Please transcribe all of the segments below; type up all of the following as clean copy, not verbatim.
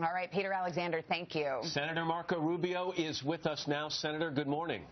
All right, Peter Alexander, thank you. Senator Marco Rubio is with us now. Senator, good morning.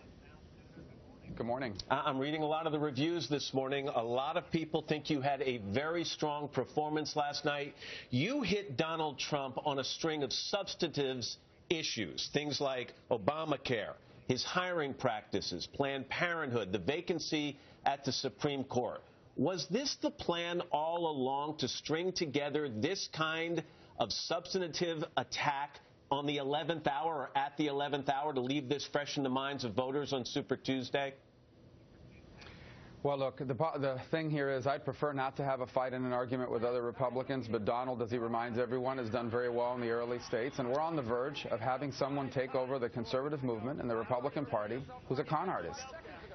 Good morning. I'm reading a lot of the reviews this morning. A lot of people think you had a very strong performance last night. You hit Donald Trump on a string of substantive issues, things like Obamacare, his hiring practices, Planned Parenthood, the vacancy at the Supreme Court. Was this the plan all along, to string together this kind of substantive attack on the 11th hour or at the 11th hour to leave this fresh in the minds of voters on Super Tuesday? Well, look, the thing here is I'd prefer not to have a fight and an argument with other Republicans, but Donald, as he reminds everyone, has done very well in the early states, and we're on the verge of having someone take over the conservative movement in the Republican Party who's a con artist.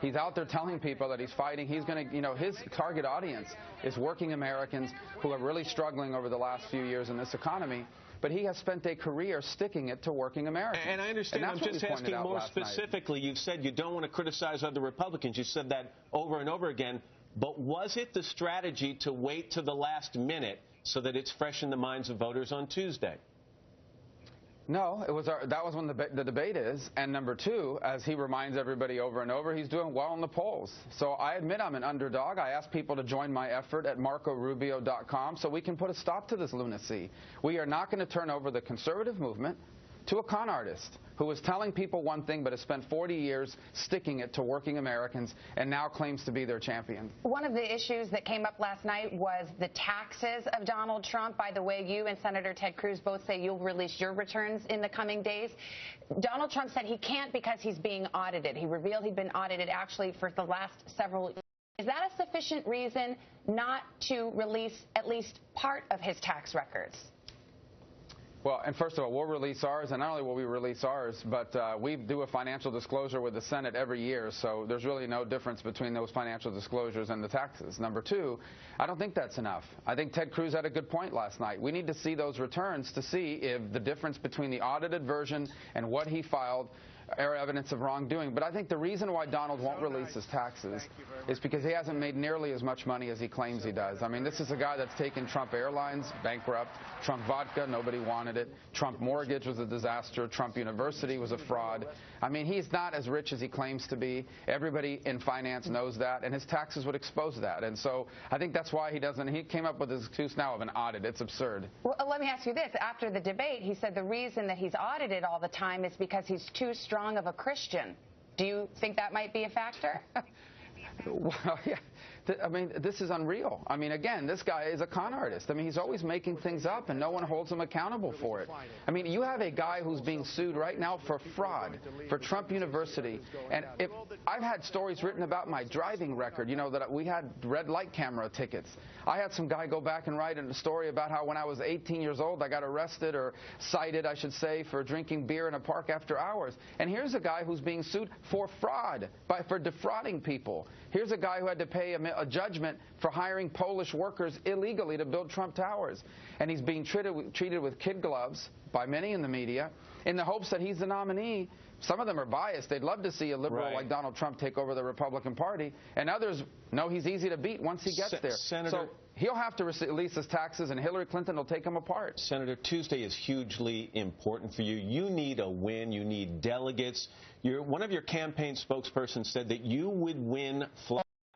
He's out there telling people that he's fighting. He's going to, his target audience is working Americans who are really struggling over the last few years in this economy. But he has spent a career sticking it to working Americans. And I understand. I'm just asking more specifically. You've said you don't want to criticize other Republicans. You said that over and over again. But was it the strategy to wait to the last minute so that it's fresh in the minds of voters on Tuesday? No, that was when the debate is. And number two, as he reminds everybody over and over, he's doing well in the polls. So I admit I'm an underdog. I ask people to join my effort at marcorubio.com so we can put a stop to this lunacy. We are not going to turn over the conservative movement to a con artist who is telling people one thing but has spent 40 years sticking it to working Americans and now claims to be their champion. One of the issues that came up last night was the taxes of Donald Trump. By the way, you and Senator Ted Cruz both say you'll release your returns in the coming days. Donald Trump said he can't because he's being audited. He revealed he'd been audited actually for the last several years. Is that a sufficient reason not to release at least part of his tax records? Well, and first of all, we'll release ours, and not only will we release ours, but we do a financial disclosure with the Senate every year, so there's really no difference between those financial disclosures and the taxes. Number two, I don't think that's enough. I think Ted Cruz had a good point last night. We need to see those returns to see if the difference between the audited version and what he filed are evidence of wrongdoing. But I think the reason why Donald won't release his taxes is because he hasn't made nearly as much money as he claims he does. I mean, this is a guy that's taken Trump Airlines bankrupt, Trump Vodka, nobody wanted it, Trump Mortgage was a disaster, Trump University was a fraud. I mean, he's not as rich as he claims to be. Everybody in finance knows that, and his taxes would expose that. And so I think that's why he doesn't. He came up with this excuse now of an audit. It's absurd. Well, let me ask you this. After the debate, he said the reason that he's audited all the time is because he's too strong of a Christian. Do you think that might be a factor? Well, yeah. I mean, this is unreal. I mean, again, this guy is a con artist. I mean, he's always making things up, and no one holds him accountable for it. I mean, you have a guy who's being sued right now for fraud, for Trump University. And if I've had stories written about my driving record, that we had red light camera tickets. I had some guy go back and write a story about how when I was 18 years old, I got arrested or cited, I should say, for drinking beer in a park after hours. And here's a guy who's being sued for fraud, for defrauding people. Here's a guy who had to pay a judgment for hiring Polish workers illegally to build Trump Towers. And he's being treated with kid gloves by many in the media in the hopes that he's the nominee. Some of them are biased. They'd love to see a liberal like Donald Trump take over the Republican Party. And others know he's easy to beat once he gets there. So he'll have to release his taxes, and Hillary Clinton will take him apart. Senator, Tuesday is hugely important for you. You need a win. You need delegates. One of your campaign spokespersons said that you would win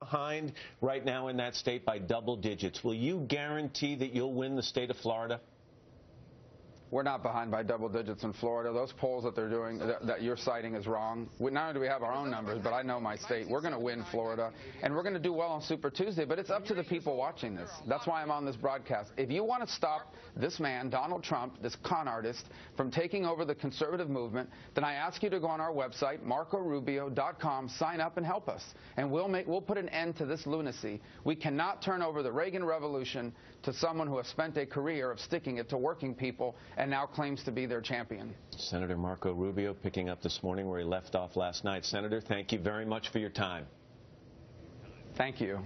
behind right now in that state by double digits. Will you guarantee that you'll win the state of Florida? We're not behind by double digits in Florida. Those polls that they're doing, that you're citing, is wrong. Not only do we have our own numbers, but I know my state. We're going to win Florida, and we're going to do well on Super Tuesday, but it's up to the people watching this. That's why I'm on this broadcast. If you want to stop this man, Donald Trump, this con artist, from taking over the conservative movement, then I ask you to go on our website, marcorubio.com, sign up and help us, and we'll put an end to this lunacy. We cannot turn over the Reagan Revolution to someone who has spent a career of sticking it to working people and now claims to be their champion. Senator Marco Rubio picking up this morning where he left off last night. Senator, thank you very much for your time. Thank you.